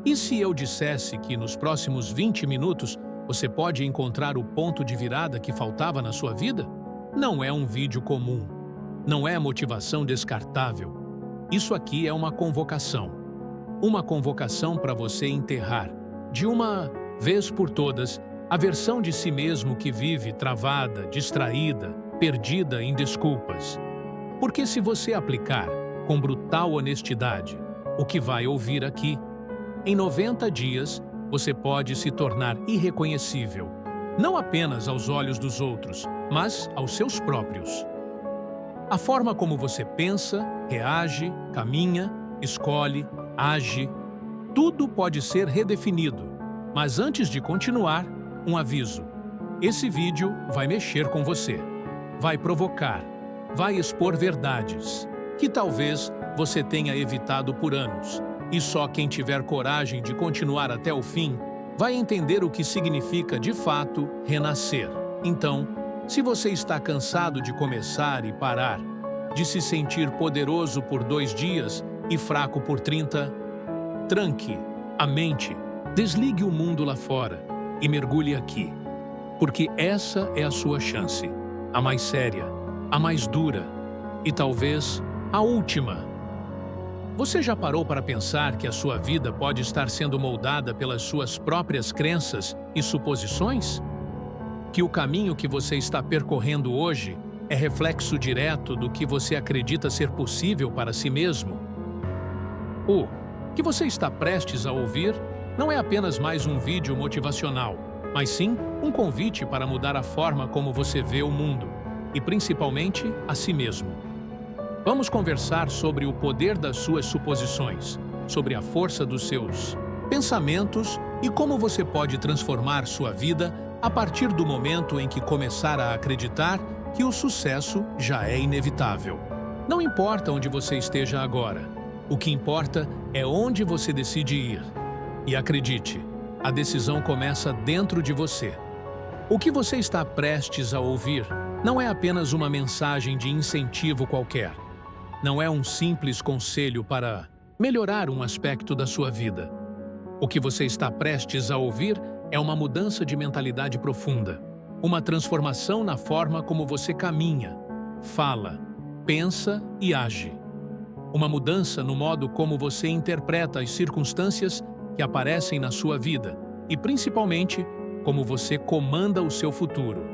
E se eu dissesse que nos próximos 20 minutos você pode encontrar o ponto de virada que faltava na sua vida? Não é um vídeo comum. Não é motivação descartável. Isso aqui é uma convocação. Uma convocação para você enterrar, de uma vez por todas, a versão de si mesmo que vive travada, distraída, perdida em desculpas. Porque se você aplicar, com brutal honestidade, o que vai ouvir aqui, em 90 dias, você pode se tornar irreconhecível, não apenas aos olhos dos outros, mas aos seus próprios. A forma como você pensa, reage, caminha, escolhe, age, tudo pode ser redefinido. Mas antes de continuar, um aviso. Esse vídeo vai mexer com você, vai provocar, vai expor verdades que talvez você tenha evitado por anos. E só quem tiver coragem de continuar até o fim vai entender o que significa, de fato, renascer. Então, se você está cansado de começar e parar, de se sentir poderoso por 2 dias e fraco por 30, tranque a mente, desligue o mundo lá fora e mergulhe aqui. Porque essa é a sua chance, a mais séria, a mais dura e talvez a última. Você já parou para pensar que a sua vida pode estar sendo moldada pelas suas próprias crenças e suposições? Que o caminho que você está percorrendo hoje é reflexo direto do que você acredita ser possível para si mesmo? O que você está prestes a ouvir não é apenas mais um vídeo motivacional, mas sim um convite para mudar a forma como você vê o mundo e, principalmente, a si mesmo. Vamos conversar sobre o poder das suas suposições, sobre a força dos seus pensamentos e como você pode transformar sua vida a partir do momento em que começar a acreditar que o sucesso já é inevitável. Não importa onde você esteja agora, o que importa é onde você decide ir. E acredite, a decisão começa dentro de você. O que você está prestes a ouvir não é apenas uma mensagem de incentivo qualquer. Não é um simples conselho para melhorar um aspecto da sua vida. O que você está prestes a ouvir é uma mudança de mentalidade profunda, uma transformação na forma como você caminha, fala, pensa e age. Uma mudança no modo como você interpreta as circunstâncias que aparecem na sua vida e, principalmente, como você comanda o seu futuro.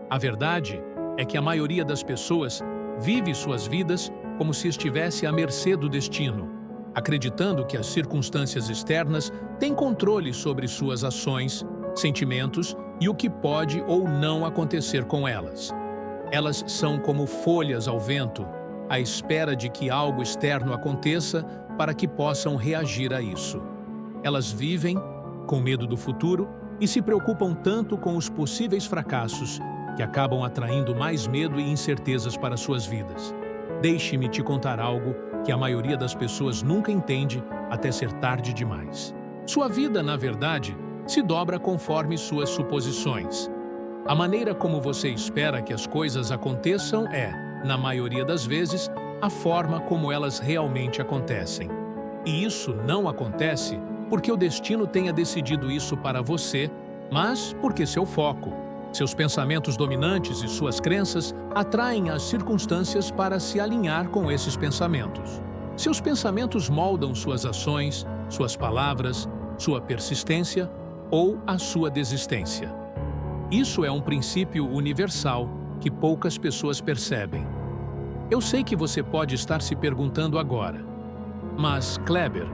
A verdade é que a maioria das pessoas vive suas vidas como se estivesse à mercê do destino, acreditando que as circunstâncias externas têm controle sobre suas ações, sentimentos e o que pode ou não acontecer com elas. Elas são como folhas ao vento, à espera de que algo externo aconteça para que possam reagir a isso. Elas vivem com medo do futuro e se preocupam tanto com os possíveis fracassos que acabam atraindo mais medo e incertezas para suas vidas. Deixe-me te contar algo que a maioria das pessoas nunca entende até ser tarde demais. Sua vida, na verdade, se dobra conforme suas suposições. A maneira como você espera que as coisas aconteçam é, na maioria das vezes, a forma como elas realmente acontecem. E isso não acontece porque o destino tenha decidido isso para você, mas porque seu foco, seus pensamentos dominantes e suas crenças atraem as circunstâncias para se alinhar com esses pensamentos. Seus pensamentos moldam suas ações, suas palavras, sua persistência ou a sua desistência. Isso é um princípio universal que poucas pessoas percebem. Eu sei que você pode estar se perguntando agora, mas, Kleber,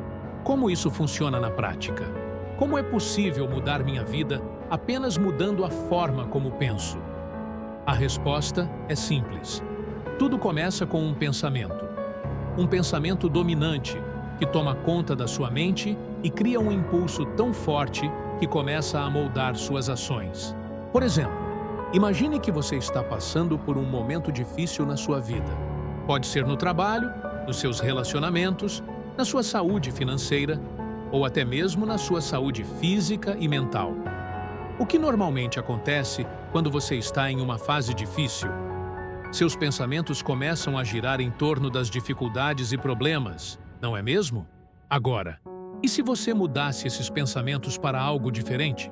como isso funciona na prática? Como é possível mudar minha vida apenas mudando a forma como penso? A resposta é simples. Tudo começa com um pensamento. Um pensamento dominante que toma conta da sua mente e cria um impulso tão forte que começa a moldar suas ações. Por exemplo, imagine que você está passando por um momento difícil na sua vida. Pode ser no trabalho, nos seus relacionamentos, na sua saúde financeira ou até mesmo na sua saúde física e mental. O que normalmente acontece quando você está em uma fase difícil? Seus pensamentos começam a girar em torno das dificuldades e problemas, não é mesmo? Agora, E se você mudasse esses pensamentos para algo diferente?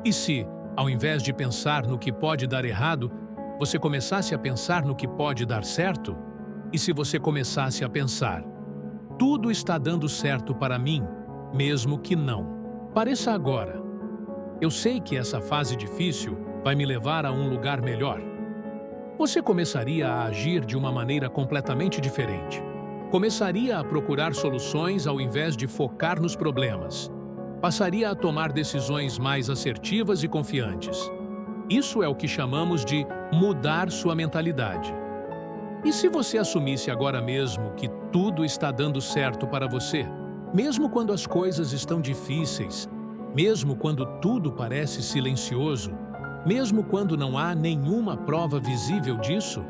E se, ao invés de pensar no que pode dar errado, você começasse a pensar no que pode dar certo? E se você começasse a pensar: tudo está dando certo para mim, mesmo que não. Pareça agora. Eu sei que essa fase difícil vai me levar a um lugar melhor. Você começaria a agir de uma maneira completamente diferente. Começaria a procurar soluções ao invés de focar nos problemas. Passaria a tomar decisões mais assertivas e confiantes. Isso é o que chamamos de mudar sua mentalidade. E se você assumisse agora mesmo que tudo está dando certo para você, mesmo quando as coisas estão difíceis, mesmo quando tudo parece silencioso, mesmo quando não há nenhuma prova visível disso?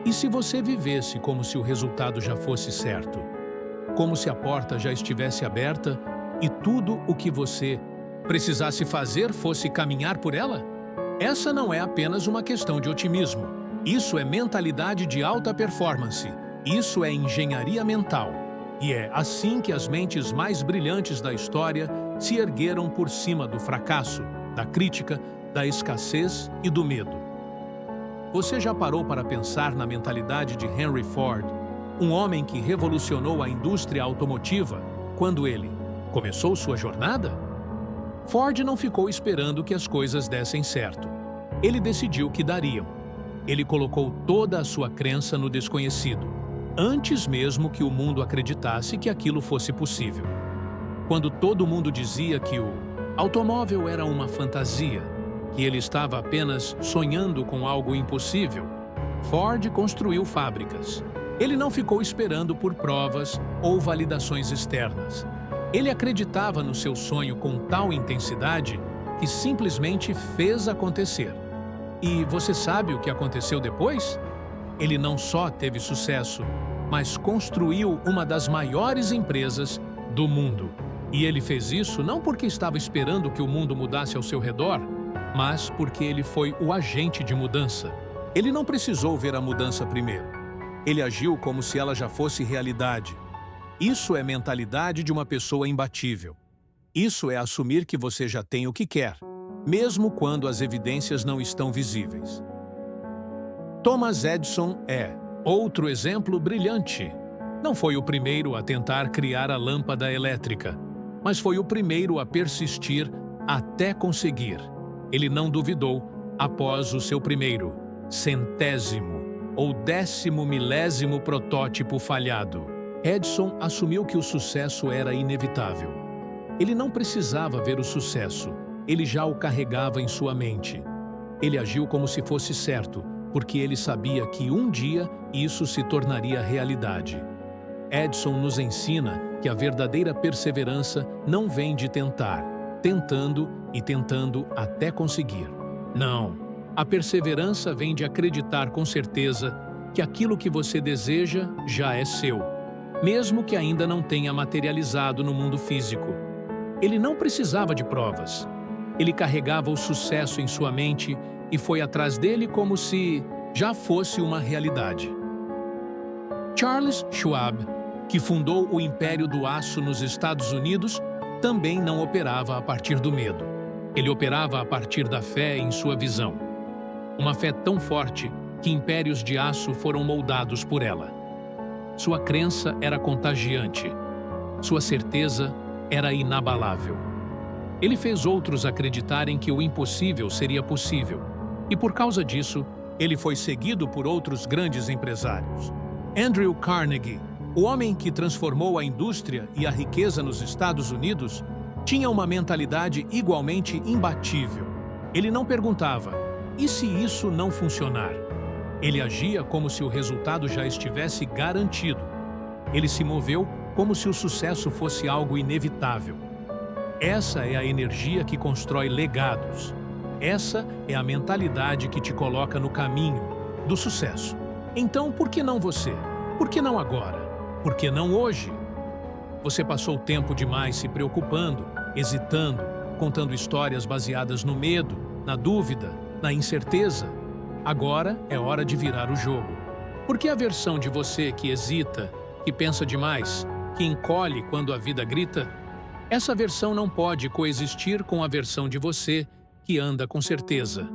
E se você vivesse como se o resultado já fosse certo? Como se a porta já estivesse aberta e tudo o que você precisasse fazer fosse caminhar por ela? Essa não é apenas uma questão de otimismo. Isso é mentalidade de alta performance. Isso é engenharia mental. E é assim que as mentes mais brilhantes da história se ergueram por cima do fracasso, da crítica, da escassez e do medo. Você já parou para pensar na mentalidade de Henry Ford, um homem que revolucionou a indústria automotiva quando ele começou sua jornada? Ford não ficou esperando que as coisas dessem certo. Ele decidiu que dariam. Ele colocou toda a sua crença no desconhecido, antes mesmo que o mundo acreditasse que aquilo fosse possível. Quando todo mundo dizia que o automóvel era uma fantasia, que ele estava apenas sonhando com algo impossível, Ford construiu fábricas. Ele não ficou esperando por provas ou validações externas. Ele acreditava no seu sonho com tal intensidade que simplesmente fez acontecer. E você sabe o que aconteceu depois? Ele não só teve sucesso, mas construiu uma das maiores empresas do mundo. E ele fez isso não porque estava esperando que o mundo mudasse ao seu redor, mas porque ele foi o agente de mudança. Ele não precisou ver a mudança primeiro. Ele agiu como se ela já fosse realidade. Isso é mentalidade de uma pessoa imbatível. Isso é assumir que você já tem o que quer, mesmo quando as evidências não estão visíveis. Thomas Edison é outro exemplo brilhante. Não foi o primeiro a tentar criar a lâmpada elétrica, mas foi o primeiro a persistir até conseguir. Ele não duvidou após o seu primeiro, centésimo ou 10º milésimo protótipo falhado. Edison assumiu que o sucesso era inevitável. Ele não precisava ver o sucesso, ele já o carregava em sua mente. Ele agiu como se fosse certo, porque ele sabia que um dia isso se tornaria realidade. Edison nos ensina que a verdadeira perseverança não vem de tentar, tentando e tentando até conseguir. Não, a perseverança vem de acreditar com certeza que aquilo que você deseja já é seu, mesmo que ainda não tenha materializado no mundo físico. Ele não precisava de provas. Ele carregava o sucesso em sua mente e foi atrás dele como se já fosse uma realidade. Charles Schwab, que fundou o Império do Aço nos Estados Unidos, também não operava a partir do medo. Ele operava a partir da fé em sua visão. Uma fé tão forte que impérios de aço foram moldados por ela. Sua crença era contagiante. Sua certeza era inabalável. Ele fez outros acreditarem que o impossível seria possível. E por causa disso, ele foi seguido por outros grandes empresários. Andrew Carnegie, o homem que transformou a indústria e a riqueza nos Estados Unidos, tinha uma mentalidade igualmente imbatível. Ele não perguntava, e se isso não funcionar? Ele agia como se o resultado já estivesse garantido. Ele se moveu como se o sucesso fosse algo inevitável. Essa é a energia que constrói legados. Essa é a mentalidade que te coloca no caminho do sucesso. Então, por que não você? Por que não agora? Por que não hoje? Você passou tempo demais se preocupando, hesitando, contando histórias baseadas no medo, na dúvida, na incerteza. Agora é hora de virar o jogo. Porque a versão de você que hesita, que pensa demais, que encolhe quando a vida grita, Essa versão não pode coexistir com a versão de você que anda com certeza.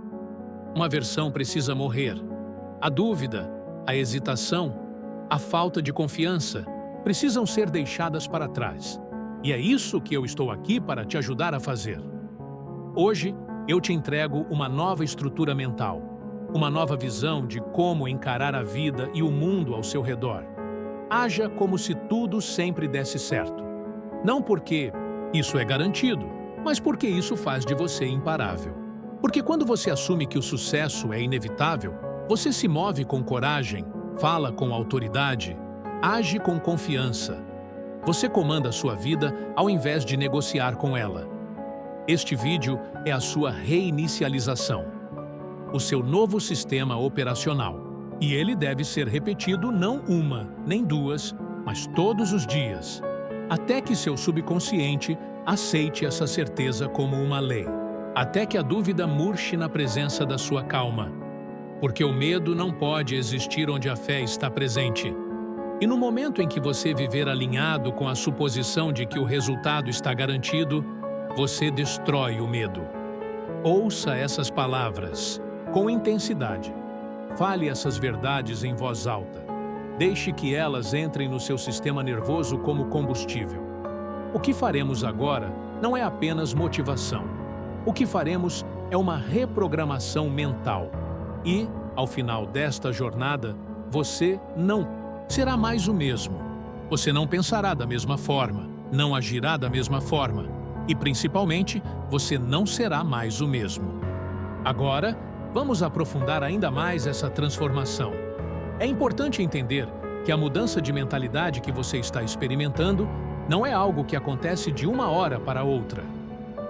Uma versão precisa morrer. A dúvida, a hesitação, a falta de confiança precisam ser deixadas para trás. E é isso que eu estou aqui para te ajudar a fazer. Hoje, eu te entrego uma nova estrutura mental, uma nova visão de como encarar a vida e o mundo ao seu redor. Haja como se tudo sempre desse certo. Não porque isso é garantido, mas porque isso faz de você imparável. Porque quando você assume que o sucesso é inevitável, você se move com coragem, fala com autoridade, age com confiança. Você comanda a sua vida ao invés de negociar com ela. Este vídeo é a sua reinicialização, o seu novo sistema operacional. E ele deve ser repetido não uma, nem duas, mas todos os dias, até que seu subconsciente aceite essa certeza como uma lei. Até que a dúvida murche na presença da sua calma. Porque o medo não pode existir onde a fé está presente. E no momento em que você viver alinhado com a suposição de que o resultado está garantido, você destrói o medo. Ouça essas palavras com intensidade. Fale essas verdades em voz alta. Deixe que elas entrem no seu sistema nervoso como combustível. O que faremos agora não é apenas motivação. O que faremos é uma reprogramação mental. E, ao final desta jornada, você não será mais o mesmo. Você não pensará da mesma forma, não agirá da mesma forma e, principalmente, você não será mais o mesmo. Agora, vamos aprofundar ainda mais essa transformação. É importante entender que a mudança de mentalidade que você está experimentando não é algo que acontece de uma hora para outra.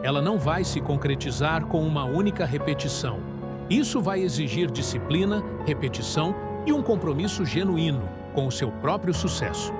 Ela não vai se concretizar com uma única repetição. Isso vai exigir disciplina, repetição e um compromisso genuíno com o seu próprio sucesso.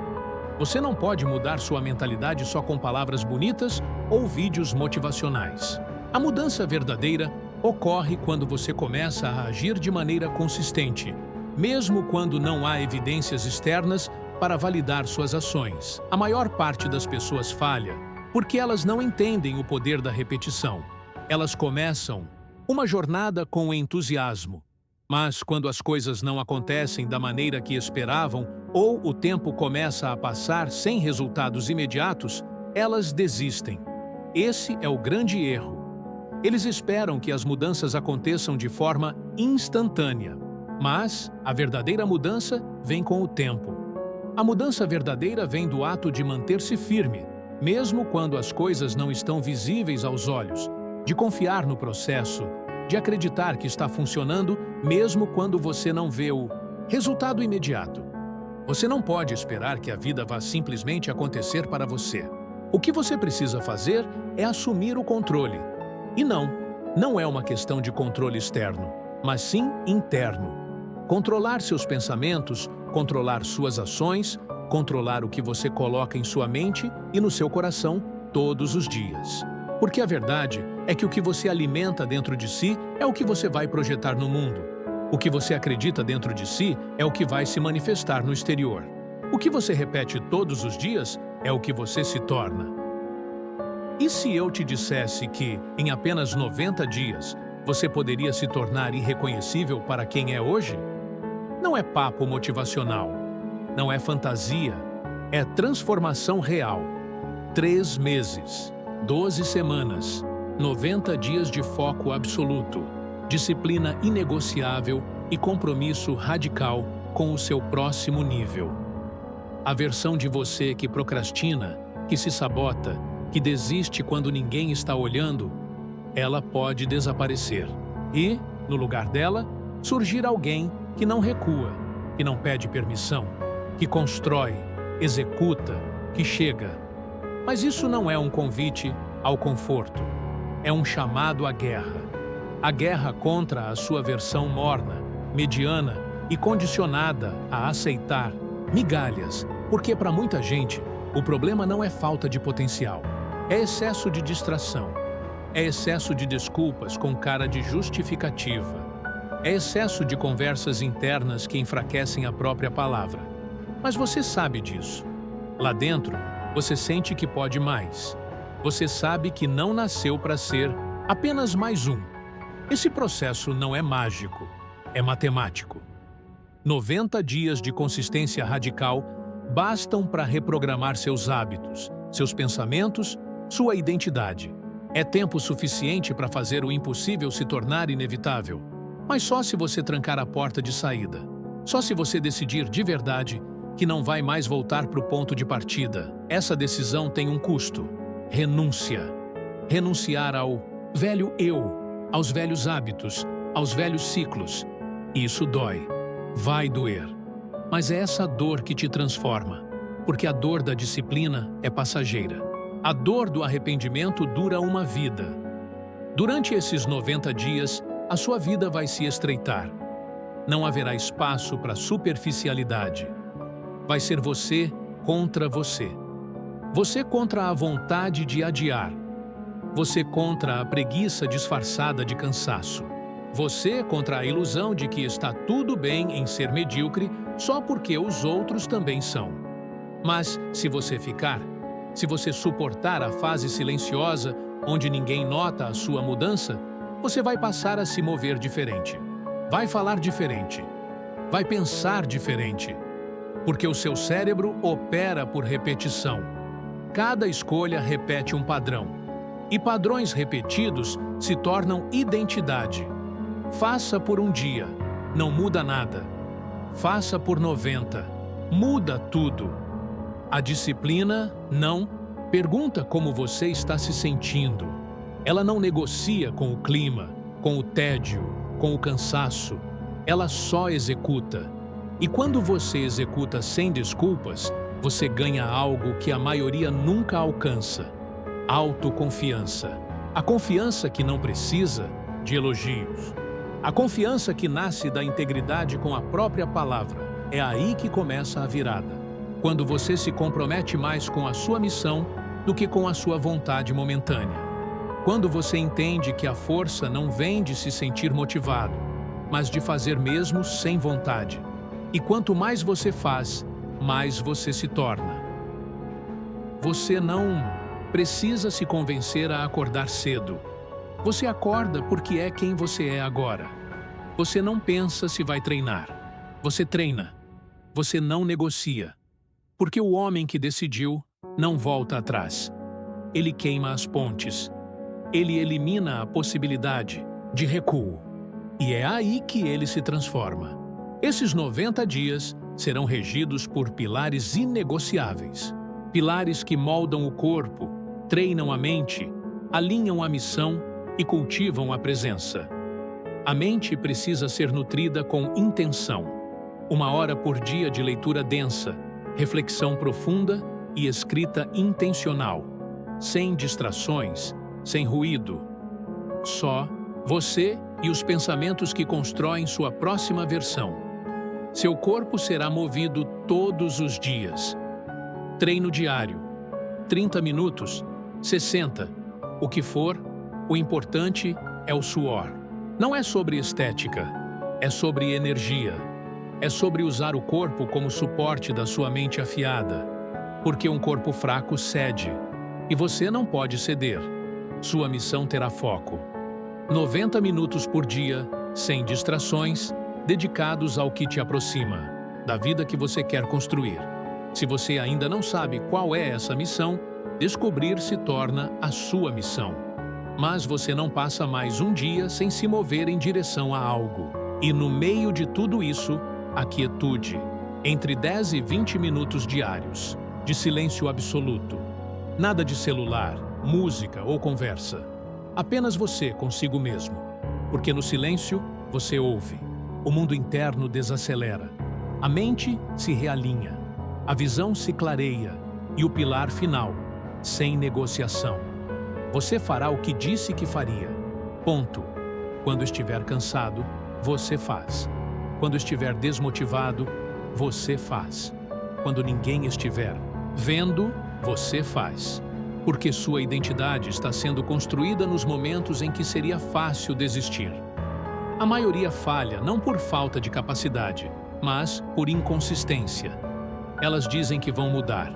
Você não pode mudar sua mentalidade só com palavras bonitas ou vídeos motivacionais. A mudança verdadeira ocorre quando você começa a agir de maneira consistente, mesmo quando não há evidências externas para validar suas ações. A maior parte das pessoas falha porque elas não entendem o poder da repetição. Elas começam uma jornada com entusiasmo, mas quando as coisas não acontecem da maneira que esperavam ou o tempo começa a passar sem resultados imediatos, elas desistem. Esse é o grande erro. Eles esperam que as mudanças aconteçam de forma instantânea, mas a verdadeira mudança vem com o tempo. A mudança verdadeira vem do ato de manter-se firme, mesmo quando as coisas não estão visíveis aos olhos, de confiar no processo, de acreditar que está funcionando, mesmo quando você não vê o resultado imediato. Você não pode esperar que a vida vá simplesmente acontecer para você. O que você precisa fazer é assumir o controle. E não é uma questão de controle externo, mas sim interno. Controlar seus pensamentos, controlar suas ações, controlar o que você coloca em sua mente e no seu coração todos os dias. Porque a verdade é que o que você alimenta dentro de si é o que você vai projetar no mundo. O que você acredita dentro de si é o que vai se manifestar no exterior. O que você repete todos os dias é o que você se torna. E se eu te dissesse que, em apenas 90 dias, você poderia se tornar irreconhecível para quem é hoje? Não é papo motivacional, não é fantasia, é transformação real. 3 meses, 12 semanas, 90 dias de foco absoluto, disciplina inegociável e compromisso radical com o seu próximo nível. A versão de você que procrastina, que se sabota, que desiste quando ninguém está olhando, ela pode desaparecer. E, no lugar dela, surgir alguém que não recua, que não pede permissão, que constrói, executa, que chega. Mas isso não é um convite ao conforto. É um chamado à guerra. A guerra contra a sua versão morna, mediana e condicionada a aceitar migalhas, porque para muita gente o problema não é falta de potencial, é excesso de distração, é excesso de desculpas com cara de justificativa, é excesso de conversas internas que enfraquecem a própria palavra. Mas você sabe disso. Lá dentro, você sente que pode mais. Você sabe que não nasceu para ser apenas mais um. Esse processo não é mágico, é matemático. 90 dias de consistência radical bastam para reprogramar seus hábitos, seus pensamentos, sua identidade. É tempo suficiente para fazer o impossível se tornar inevitável, mas só se você trancar a porta de saída. Só se você decidir de verdade que não vai mais voltar para o ponto de partida. Essa decisão tem um custo: renúncia. Renunciar ao velho eu, aos velhos hábitos, aos velhos ciclos. Isso dói. Vai doer. Mas é essa dor que te transforma, porque a dor da disciplina é passageira. A dor do arrependimento dura uma vida. Durante esses 90 dias, a sua vida vai se estreitar. Não haverá espaço para superficialidade. Vai ser você contra você. Você contra a vontade de adiar. Você contra a preguiça disfarçada de cansaço. Você contra a ilusão de que está tudo bem em ser medíocre só porque os outros também são. Mas, se você ficar, se você suportar a fase silenciosa onde ninguém nota a sua mudança, você vai passar a se mover diferente. Vai falar diferente. Vai pensar diferente. Porque o seu cérebro opera por repetição. Cada escolha repete um padrão. E padrões repetidos se tornam identidade. Faça por um dia, não muda nada. Faça por 90, muda tudo. A disciplina não pergunta como você está se sentindo. Ela não negocia com o clima, com o tédio, com o cansaço. Ela só executa. E quando você executa sem desculpas, você ganha algo que a maioria nunca alcança: autoconfiança. A confiança que não precisa de elogios. A confiança que nasce da integridade com a própria palavra. É aí que começa a virada. Quando você se compromete mais com a sua missão do que com a sua vontade momentânea. Quando você entende que a força não vem de se sentir motivado, mas de fazer mesmo sem vontade. E quanto mais você faz, mais você se torna. Você não precisa se convencer a acordar cedo. Você acorda porque é quem você é agora. Você não pensa se vai treinar. Você treina. Você não negocia. Porque o homem que decidiu não volta atrás. Ele queima as pontes. Ele elimina a possibilidade de recuo. E é aí que ele se transforma. Esses 90 dias serão regidos por pilares inegociáveis. Pilares que moldam o corpo, treinam a mente, alinham a missão e cultivam a presença. A mente precisa ser nutrida com intenção. 1 hora por dia de leitura densa, reflexão profunda e escrita intencional. Sem distrações, sem ruído. Só você e os pensamentos que constroem sua próxima versão. Seu corpo será movido todos os dias. Treino diário. 30 minutos, 60. O que for, o importante é o suor. Não é sobre estética, é sobre energia. É sobre usar o corpo como suporte da sua mente afiada. Porque um corpo fraco cede, e você não pode ceder. Sua missão terá foco. 90 minutos por dia, sem distrações, dedicados ao que te aproxima, da vida que você quer construir. Se você ainda não sabe qual é essa missão, descobrir se torna a sua missão. Mas você não passa mais um dia sem se mover em direção a algo. E no meio de tudo isso, a quietude, entre 10 e 20 minutos diários, de silêncio absoluto. Nada de celular, música ou conversa. Apenas você consigo mesmo. Porque no silêncio, você ouve. O mundo interno desacelera. A mente se realinha. A visão se clareia. E o pilar final, sem negociação. Você fará o que disse que faria. Ponto. Quando estiver cansado, você faz. Quando estiver desmotivado, você faz. Quando ninguém estiver vendo, você faz. Porque sua identidade está sendo construída nos momentos em que seria fácil desistir. A maioria falha não por falta de capacidade, mas por inconsistência. Elas dizem que vão mudar,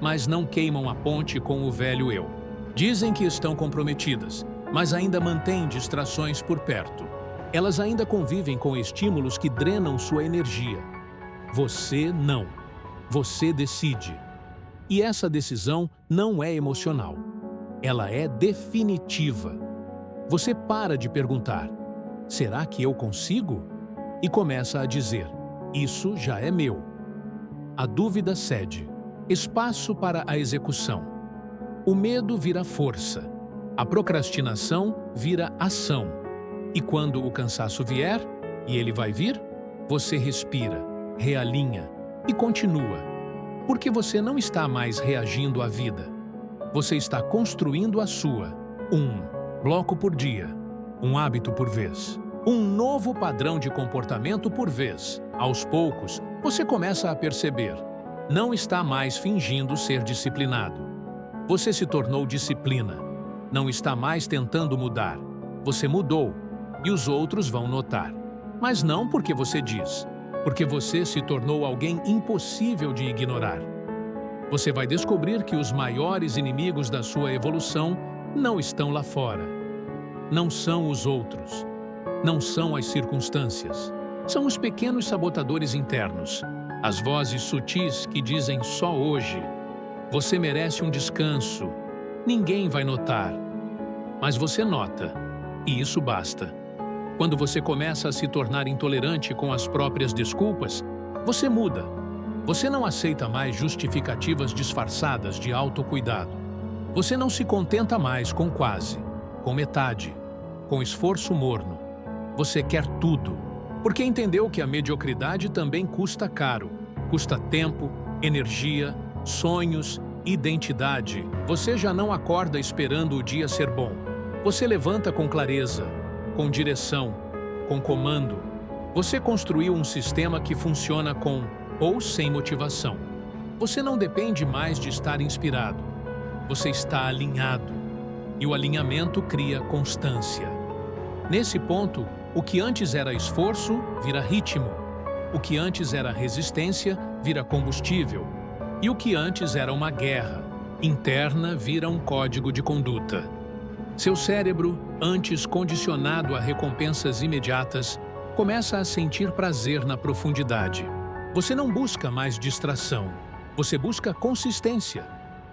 mas não queimam a ponte com o velho eu. Dizem que estão comprometidas, mas ainda mantêm distrações por perto. Elas ainda convivem com estímulos que drenam sua energia. Você não. Você decide. E essa decisão não é emocional. Ela é definitiva. Você para de perguntar: será que eu consigo? E começa a dizer: isso já é meu. A dúvida cede. Espaço para a execução. O medo vira força. A procrastinação vira ação. E quando o cansaço vier, e ele vai vir, você respira, realinha e continua. Porque você não está mais reagindo à vida. Você está construindo a sua. Um bloco por dia, um hábito por vez. Um novo padrão de comportamento por vez. Aos poucos, você começa a perceber. Não está mais fingindo ser disciplinado. Você se tornou disciplina. Não está mais tentando mudar. Você mudou. E os outros vão notar. Mas não porque você diz. Porque você se tornou alguém impossível de ignorar. Você vai descobrir que os maiores inimigos da sua evolução não estão lá fora. Não são os outros. Não são as circunstâncias. São os pequenos sabotadores internos. As vozes sutis que dizem só hoje. Você merece um descanso. Ninguém vai notar. Mas você nota. E isso basta. Quando você começa a se tornar intolerante com as próprias desculpas, você muda. Você não aceita mais justificativas disfarçadas de autocuidado. Você não se contenta mais com quase, com metade, com esforço morno. Você quer tudo, porque entendeu que a mediocridade também custa caro. Custa tempo, energia, sonhos, identidade. Você já não acorda esperando o dia ser bom. Você levanta com clareza, com direção, com comando. Você construiu um sistema que funciona com ou sem motivação. Você não depende mais de estar inspirado. Você está alinhado. E o alinhamento cria constância. Nesse ponto, o que antes era esforço vira ritmo. O que antes era resistência vira combustível. E o que antes era uma guerra interna vira um código de conduta. Seu cérebro, antes condicionado a recompensas imediatas, começa a sentir prazer na profundidade. Você não busca mais distração. Você busca consistência.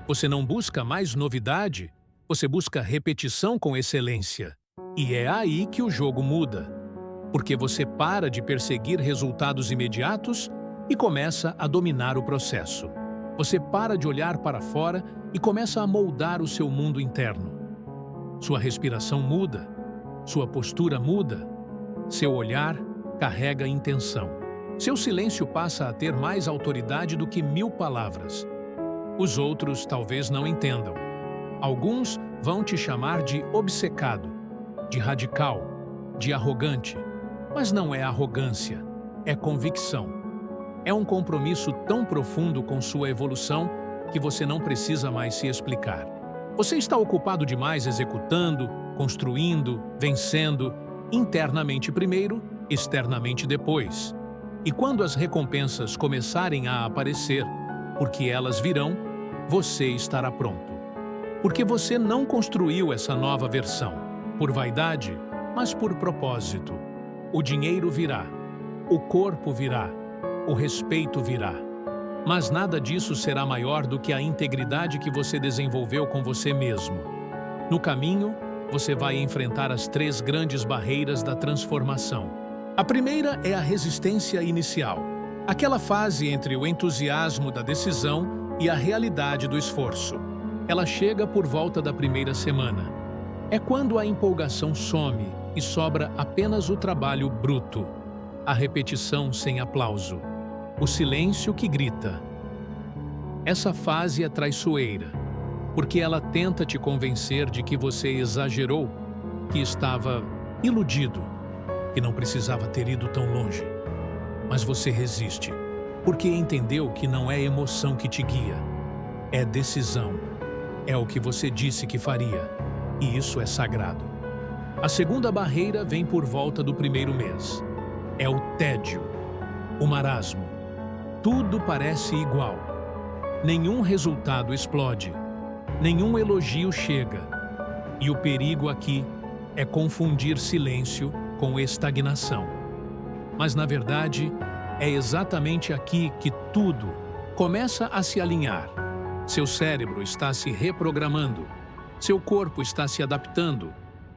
Você não busca mais novidade. Você busca repetição com excelência. E é aí que o jogo muda. Porque você para de perseguir resultados imediatos e começa a dominar o processo. Você para de olhar para fora e começa a moldar o seu mundo interno. Sua respiração muda, sua postura muda, seu olhar carrega intenção. Seu silêncio passa a ter mais autoridade do que 1000 palavras. Os outros talvez não entendam. Alguns vão te chamar de obcecado, de radical, de arrogante. Mas não é arrogância, é convicção. É um compromisso tão profundo com sua evolução que você não precisa mais se explicar. Você está ocupado demais executando, construindo, vencendo, internamente primeiro, externamente depois. E quando as recompensas começarem a aparecer, porque elas virão, você estará pronto. Porque você não construiu essa nova versão, por vaidade, mas por propósito. O dinheiro virá, o corpo virá, o respeito virá. Mas nada disso será maior do que a integridade que você desenvolveu com você mesmo. No caminho, você vai enfrentar as 3 grandes barreiras da transformação. A primeira é a resistência inicial, aquela fase entre o entusiasmo da decisão e a realidade do esforço. Ela chega por volta da primeira semana. É quando a empolgação some e sobra apenas o trabalho bruto, a repetição sem aplauso, o silêncio que grita. Essa fase é traiçoeira, porque ela tenta te convencer de que você exagerou, que estava iludido, que não precisava ter ido tão longe. Mas você resiste, porque entendeu que não é emoção que te guia, é decisão, é o que você disse que faria, e isso é sagrado. A segunda barreira vem por volta do primeiro mês. É o tédio, o marasmo. Tudo parece igual. Nenhum resultado explode. nenhum elogio chega. E o perigo aqui é confundir silêncio com estagnação. Mas, na verdade, é exatamente aqui que tudo começa a se alinhar. Seu cérebro está se reprogramando, seu corpo está se adaptando,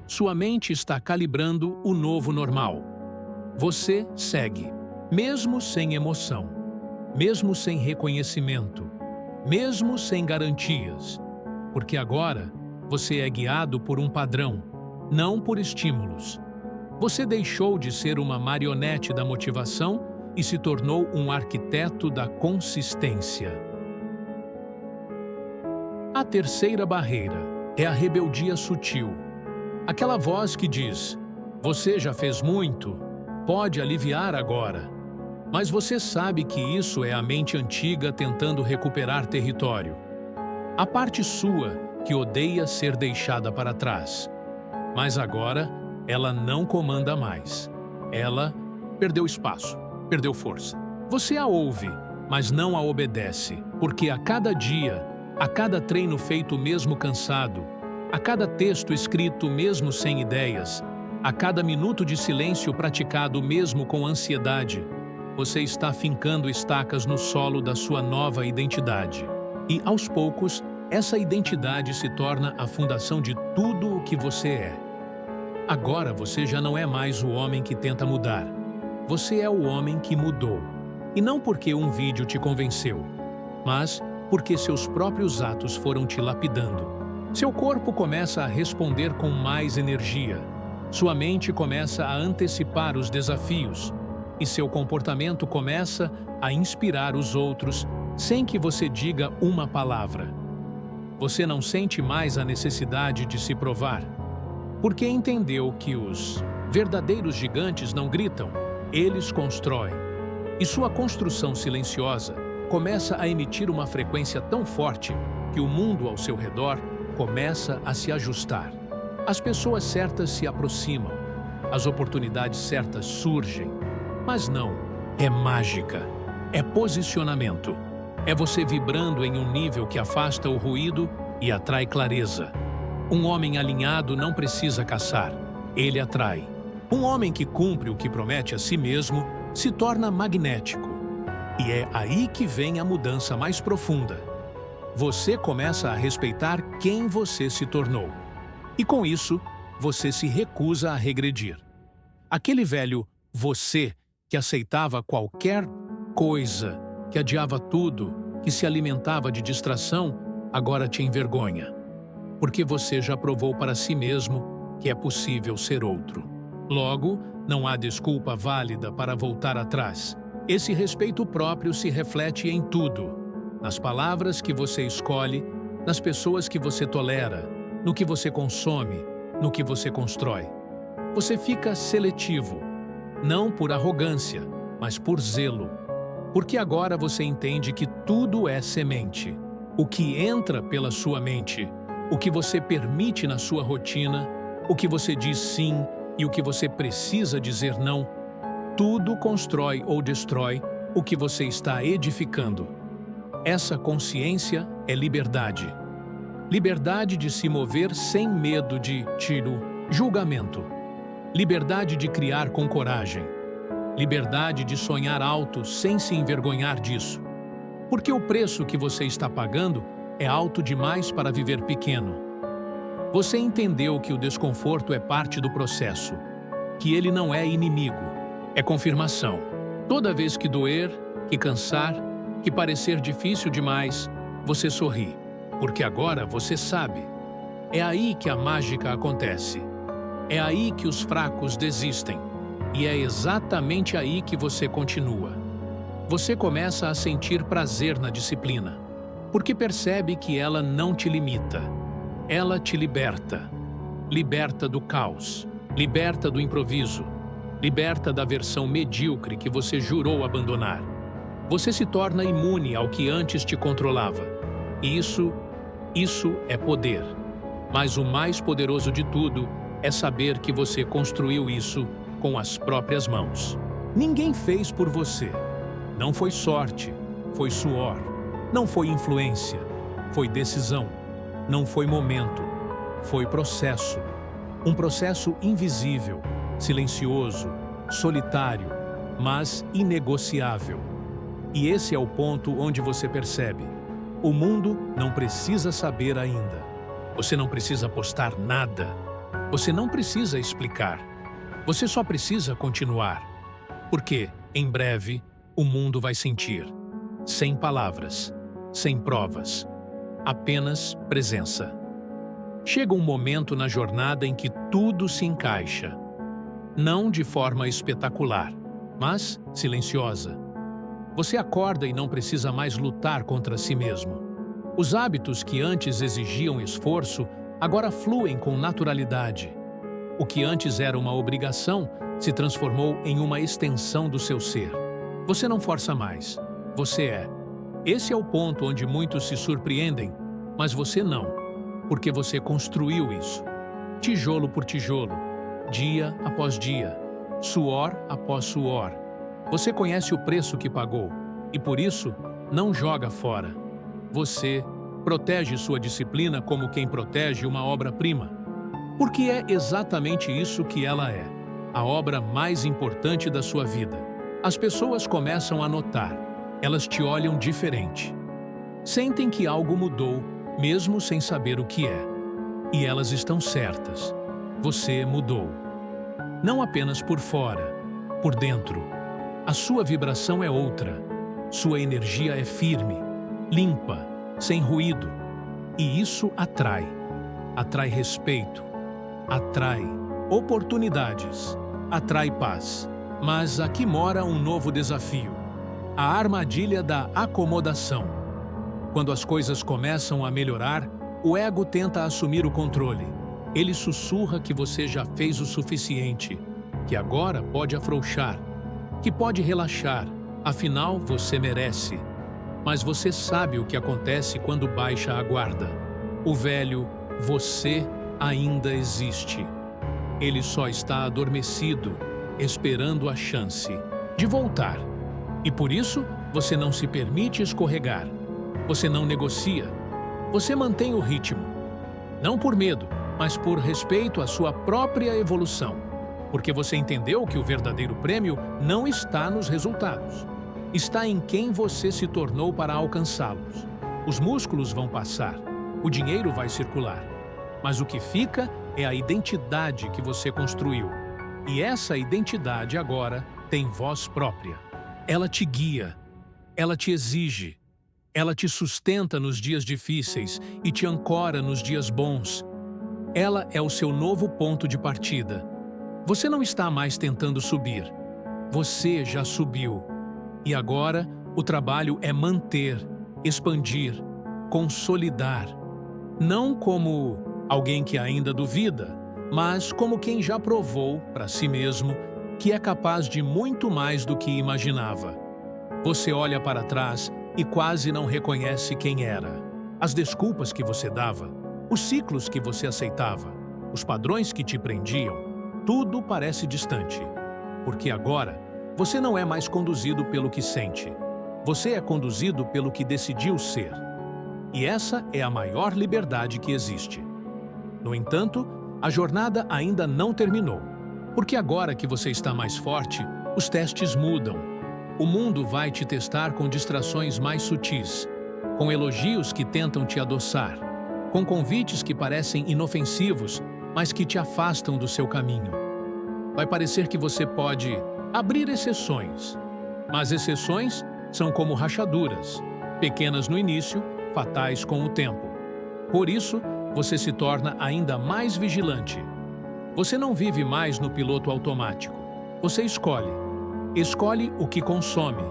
sua mente está calibrando o novo normal. Você segue, mesmo sem emoção, mesmo sem reconhecimento, mesmo sem garantias, porque agora você é guiado por um padrão, não por estímulos. Você deixou de ser uma marionete da motivação e se tornou um arquiteto da consistência. A terceira barreira é a rebeldia sutil. Aquela voz que diz: "Você já fez muito, pode aliviar agora." Mas você sabe que isso é a mente antiga tentando recuperar território. A parte sua que odeia ser deixada para trás. Mas agora, ela não comanda mais. Ela perdeu espaço, perdeu força. Você a ouve, mas não a obedece, porque a cada dia, a cada treino feito mesmo cansado, a cada texto escrito mesmo sem ideias, a cada minuto de silêncio praticado mesmo com ansiedade, você está fincando estacas no solo da sua nova identidade. E, aos poucos, essa identidade se torna a fundação de tudo o que você é. Agora você já não é mais o homem que tenta mudar. Você é o homem que mudou. E não porque um vídeo te convenceu, mas porque seus próprios atos foram te lapidando. Seu corpo começa a responder com mais energia. Sua mente começa a antecipar os desafios. E seu comportamento começa a inspirar os outros sem que você diga uma palavra. Você não sente mais a necessidade de se provar, porque entendeu que os verdadeiros gigantes não gritam, eles constroem. E sua construção silenciosa começa a emitir uma frequência tão forte que o mundo ao seu redor começa a se ajustar. As pessoas certas se aproximam, as oportunidades certas surgem. Mas não, é mágica, é posicionamento. É você vibrando em um nível que afasta o ruído e atrai clareza. Um homem alinhado não precisa caçar, ele atrai. Um homem que cumpre o que promete a si mesmo se torna magnético. E é aí que vem a mudança mais profunda. Você começa a respeitar quem você se tornou. E com isso, você se recusa a regredir. Aquele velho você que aceitava qualquer coisa, que adiava tudo, que se alimentava de distração, agora te envergonha. Porque você já provou para si mesmo que é possível ser outro. Logo, não há desculpa válida para voltar atrás. Esse respeito próprio se reflete em tudo. Nas palavras que você escolhe, nas pessoas que você tolera, no que você consome, no que você constrói. Você fica seletivo. Não por arrogância, mas por zelo. Porque agora você entende que tudo é semente. O que entra pela sua mente, o que você permite na sua rotina, o que você diz sim e o que você precisa dizer não, tudo constrói ou destrói o que você está edificando. Essa consciência é liberdade. Liberdade de se mover sem medo de julgamento. Liberdade de criar com coragem. Liberdade de sonhar alto sem se envergonhar disso. Porque o preço que você está pagando é alto demais para viver pequeno. Você entendeu que o desconforto é parte do processo, que ele não é inimigo, é confirmação. Toda vez que doer, que cansar, que parecer difícil demais, você sorri, porque agora você sabe. É aí que a mágica acontece. É aí que os fracos desistem. E é exatamente aí que você continua. Você começa a sentir prazer na disciplina, porque percebe que ela não te limita. Ela te liberta. Liberta do caos, liberta do improviso, liberta da versão medíocre que você jurou abandonar. Você se torna imune ao que antes te controlava. E isso é poder. Mas o mais poderoso de tudo é saber que você construiu isso com as próprias mãos. Ninguém fez por você. Não foi sorte, foi suor. Não foi influência, foi decisão. Não foi momento, foi processo. Um processo invisível, silencioso, solitário, mas inegociável. E esse é o ponto onde você percebe: o mundo não precisa saber ainda. Você não precisa postar nada. Você não precisa explicar. Você só precisa continuar. Porque, em breve, o mundo vai sentir. Sem palavras, sem provas, apenas presença. Chega um momento na jornada em que tudo se encaixa. Não de forma espetacular, mas silenciosa. Você acorda e não precisa mais lutar contra si mesmo. Os hábitos que antes exigiam esforço agora fluem com naturalidade. O que antes era uma obrigação se transformou em uma extensão do seu ser. Você não força mais, você é. Esse é o ponto onde muitos se surpreendem, mas você não, porque você construiu isso. Tijolo por tijolo, dia após dia, suor após suor. Você conhece o preço que pagou e, por isso, não joga fora. Você protege sua disciplina como quem protege uma obra-prima. Porque é exatamente isso que ela é, a obra mais importante da sua vida. As pessoas começam a notar, elas te olham diferente. Sentem que algo mudou, mesmo sem saber o que é. E elas estão certas. Você mudou. Não apenas por fora, por dentro. A sua vibração é outra. Sua energia é firme, limpa, sem ruído. E isso atrai. Atrai respeito. Atrai oportunidades. Atrai paz. Mas aqui mora um novo desafio. A armadilha da acomodação. Quando as coisas começam a melhorar, o ego tenta assumir o controle. Ele sussurra que você já fez o suficiente, que agora pode afrouxar, que pode relaxar, afinal você merece. Mas você sabe o que acontece quando baixa a guarda. O velho você ainda existe. Ele só está adormecido, esperando a chance de voltar. E por isso, você não se permite escorregar. Você não negocia. Você mantém o ritmo. Não por medo, mas por respeito à sua própria evolução. Porque você entendeu que o verdadeiro prêmio não está nos resultados. Está em quem você se tornou para alcançá-los. Os músculos vão passar. O dinheiro vai circular. Mas o que fica é a identidade que você construiu. E essa identidade agora tem voz própria. Ela te guia. Ela te exige. Ela te sustenta nos dias difíceis e te ancora nos dias bons. Ela é o seu novo ponto de partida. Você não está mais tentando subir. Você já subiu. E agora, o trabalho é manter, expandir, consolidar. Não como alguém que ainda duvida, mas como quem já provou para si mesmo que é capaz de muito mais do que imaginava. Você olha para trás e quase não reconhece quem era. As desculpas que você dava, os ciclos que você aceitava, os padrões que te prendiam, tudo parece distante. Porque agora, você não é mais conduzido pelo que sente. Você é conduzido pelo que decidiu ser. E essa é a maior liberdade que existe. No entanto, a jornada ainda não terminou. Porque agora que você está mais forte, os testes mudam. O mundo vai te testar com distrações mais sutis, com elogios que tentam te adoçar, com convites que parecem inofensivos, mas que te afastam do seu caminho. Vai parecer que você pode abrir exceções, mas exceções são como rachaduras, pequenas no início, fatais com o tempo. Por isso, você se torna ainda mais vigilante. Você não vive mais no piloto automático. Você escolhe. Escolhe o que consome.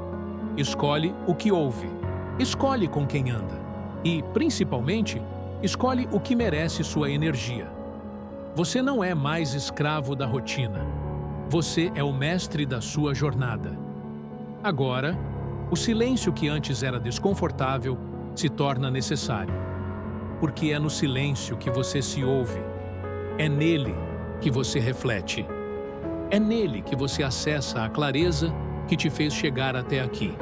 Escolhe o que ouve. Escolhe com quem anda. E, principalmente, escolhe o que merece sua energia. Você não é mais escravo da rotina. Você é o mestre da sua jornada. Agora, o silêncio que antes era desconfortável se torna necessário. Porque é no silêncio que você se ouve. É nele que você reflete. É nele que você acessa a clareza que te fez chegar até aqui.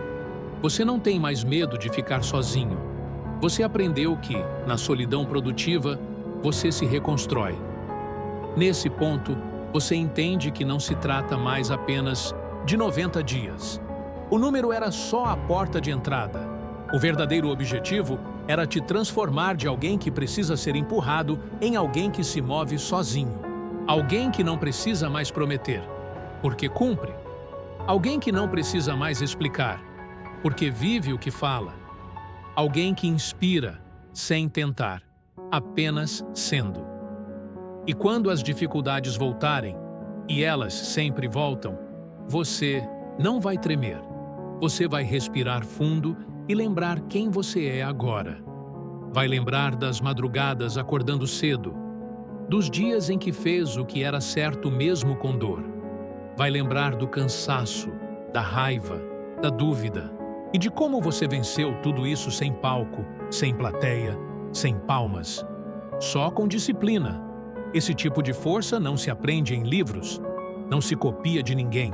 Você não tem mais medo de ficar sozinho. Você aprendeu que, na solidão produtiva, você se reconstrói. Nesse ponto, você entende que não se trata mais apenas de 90 dias. O número era só a porta de entrada. O verdadeiro objetivo era te transformar de alguém que precisa ser empurrado em alguém que se move sozinho. Alguém que não precisa mais prometer, porque cumpre. Alguém que não precisa mais explicar, porque vive o que fala. Alguém que inspira, sem tentar, apenas sendo. E quando as dificuldades voltarem, e elas sempre voltam, você não vai tremer. Você vai respirar fundo e lembrar quem você é agora. Vai lembrar das madrugadas acordando cedo, dos dias em que fez o que era certo mesmo com dor. Vai lembrar do cansaço, da raiva, da dúvida e de como você venceu tudo isso sem palco, sem plateia, sem palmas. Só com disciplina. Esse tipo de força não se aprende em livros, não se copia de ninguém.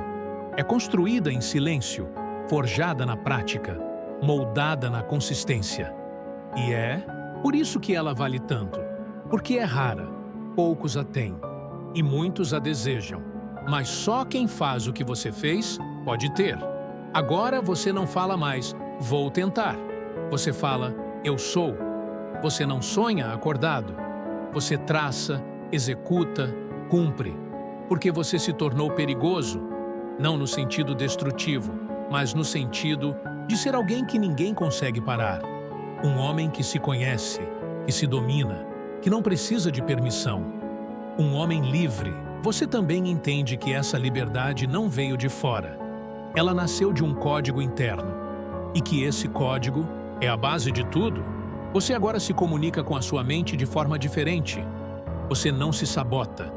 É construída em silêncio, forjada na prática, moldada na consistência. E é por isso que ela vale tanto, porque é rara, poucos a têm, e muitos a desejam. Mas só quem faz o que você fez pode ter. Agora você não fala mais, vou tentar. Você fala, eu sou. Você não sonha acordado. Você traça, executa, cumpre. Porque você se tornou perigoso, não no sentido destrutivo, mas no sentido de ser alguém que ninguém consegue parar. Um homem que se conhece, que se domina, que não precisa de permissão. Um homem livre. Você também entende que essa liberdade não veio de fora. Ela nasceu de um código interno. E que esse código é a base de tudo. Você agora se comunica com a sua mente de forma diferente. Você não se sabota.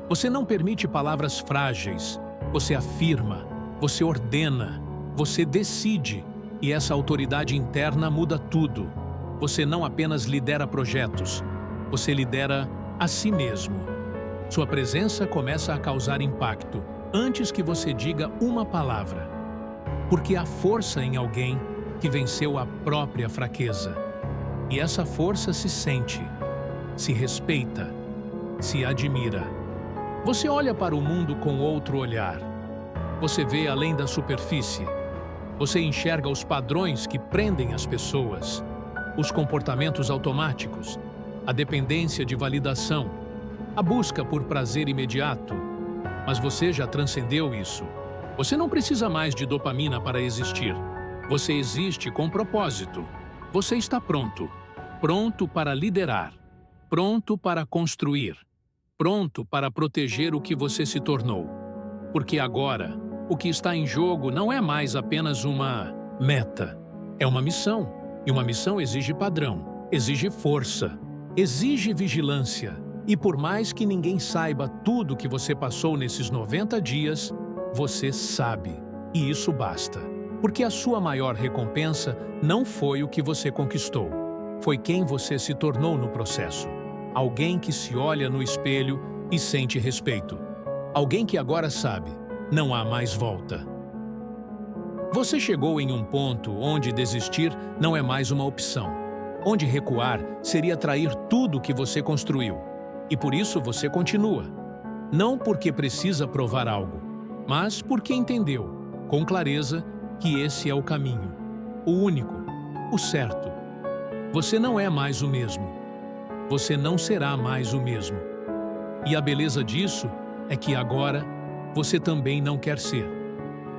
Você não permite palavras frágeis. Você afirma, você ordena, você decide. E essa autoridade interna muda tudo. Você não apenas lidera projetos, você lidera a si mesmo. Sua presença começa a causar impacto antes que você diga uma palavra. Porque há força em alguém que venceu a própria fraqueza. E essa força se sente, se respeita, se admira. Você olha para o mundo com outro olhar. Você vê além da superfície. Você enxerga os padrões que prendem as pessoas, os comportamentos automáticos, a dependência de validação, a busca por prazer imediato. Mas você já transcendeu isso. Você não precisa mais de dopamina para existir. Você existe com propósito. Você está pronto. Pronto para liderar. Pronto para construir. Pronto para proteger o que você se tornou. Porque agora, o que está em jogo não é mais apenas uma meta. É uma missão. E uma missão exige padrão, exige força, exige vigilância. E por mais que ninguém saiba tudo que você passou nesses 90 dias, você sabe. E isso basta. Porque a sua maior recompensa não foi o que você conquistou. Foi quem você se tornou no processo. Alguém que se olha no espelho e sente respeito. Alguém que agora sabe, não há mais volta. Você chegou em um ponto onde desistir não é mais uma opção. Onde recuar seria trair tudo que você construiu. E por isso você continua. Não porque precisa provar algo, mas porque entendeu, com clareza, que esse é o caminho. O único, o certo. Você não é mais o mesmo. Você não será mais o mesmo. E a beleza disso é que agora você também não quer ser.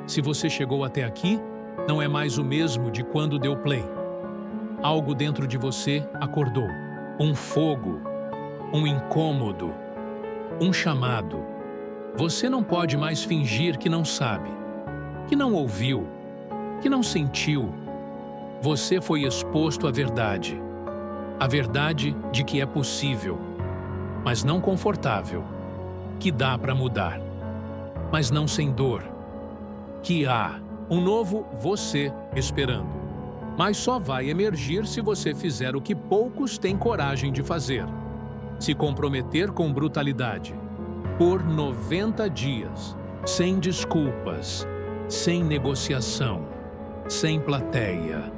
Se você chegou até aqui, não é mais o mesmo de quando deu play. Algo dentro de você acordou. Um fogo, um incômodo, um chamado. Você não pode mais fingir que não sabe, que não ouviu, que não sentiu. Você foi exposto à verdade. A verdade de que é possível, mas não confortável. Que dá para mudar, mas não sem dor. Que há um novo você esperando. Mas só vai emergir se você fizer o que poucos têm coragem de fazer. Se comprometer com brutalidade. Por 90 dias. Sem desculpas. Sem negociação. Sem plateia.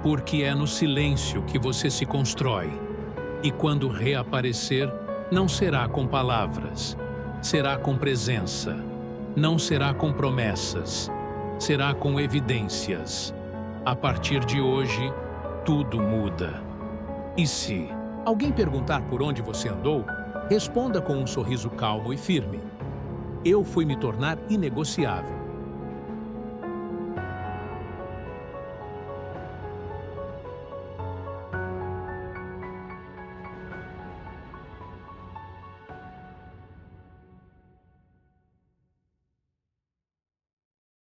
Porque é no silêncio que você se constrói. E quando reaparecer, não será com palavras, será com presença. Não será com promessas, será com evidências. A partir de hoje, tudo muda. E se alguém perguntar por onde você andou, responda com um sorriso calmo e firme. Eu fui me tornar inegociável.